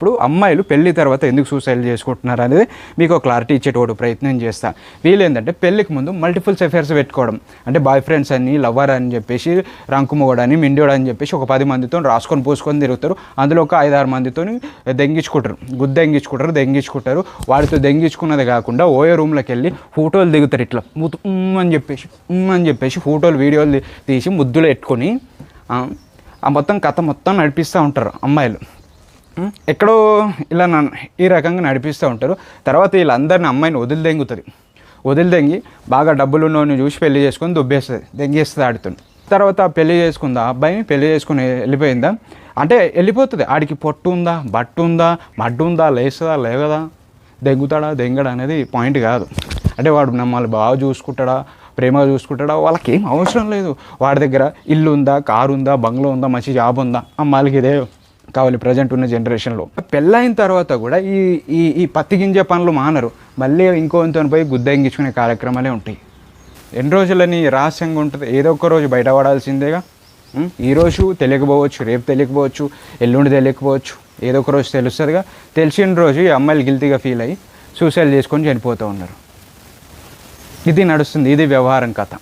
ఇప్పుడు అమ్మాయిలు పెళ్లి తర్వాత ఎందుకు సూసైడ్ చేసుకుంటున్నారు అనేది మీకు ఒక క్లారిటీ ఇచ్చేటోడు ప్రయత్నం చేస్తా. వీళ్ళు ఏంటంటే పెళ్ళికి ముందు మల్టిపుల్స్ అఫేర్స్ పెట్టుకోవడం, అంటే బాయ్ ఫ్రెండ్స్ అని, లవర్ అని చెప్పేసి, రంకుమోడని, మిండోడు అని చెప్పేసి ఒక 10 మందితో రాసుకొని పూసుకొని తిరుగుతారు. అందులో ఒక 5-6 మందితో దెంగించుకుంటారు, దెంగించుకుంటారు. వాడితో దెంగించుకున్నది కాకుండా ఓయో రూమ్లోకి వెళ్ళి ఫోటోలు దిగుతారు. ఇట్లా అని చెప్పేసి ఫోటోలు వీడియోలు తీసి ముద్దులు పెట్టుకొని ఆ మొత్తం కథ మొత్తం నడిపిస్తూ ఉంటారు అమ్మాయిలు. ఎక్కడో ఇలా ఈ రకంగా నడిపిస్తూ ఉంటారు. తర్వాత వీళ్ళందరినీ అమ్మాయిని వదిలిదెంగి బాగా డబ్బులు ఉన్నోని చూసి పెళ్లి చేసుకొని దెంగేస్తుంది ఆడుతుంది. తర్వాత పెళ్లి చేసుకుందా అబ్బాయిని, పెళ్లి చేసుకుని వెళ్ళిపోయిందా అంటే వెళ్ళిపోతుంది. ఆడికి పొట్టు ఉందా, బట్టు ఉందా, మడ్డు ఉందా, లేస్తుందా లేవదా, దెంగడా అనేది పాయింట్ కాదు. అంటే వాడు మమ్మల్ని బాగా చూసుకుంటాడా, ప్రేమగా చూసుకుంటాడా, వాళ్ళకి ఏం అవసరం లేదు. వాడి దగ్గర ఇల్లు ఉందా, కారు ఉందా, బంగ్లో ఉందా, మంచి జాబ్ ఉందా, అమ్మాయిలకి ఇదే కావాలి ప్రజెంట్ ఉన్న జనరేషన్లో. పెళ్ళైన తర్వాత కూడా ఈ పత్తి గింజ పనులు మానరు, మళ్ళీ ఇంకోతో పోయి గుద్దెంగించుకునే కార్యక్రమాలే ఉంటాయి. ఎన్ని రోజులని రహస్యంగా ఉంటుంది, ఏదో ఒక రోజు బయటపడాల్సిందేగా. ఈరోజు తెలియకపోవచ్చు, రేపు తెలియకపోవచ్చు, ఎల్లుండి తెలియకపోవచ్చు, ఏదో ఒక రోజు తెలుస్తుందిగా. తెలిసిన రోజు ఈ అమ్మాయిలు గిల్టీగా ఫీల్ అయ్యి సూసైడ్ చేసుకొని చనిపోతూ ఉన్నారు. ఇది నడుస్తుంది, ఇది వ్యవహారం కథ.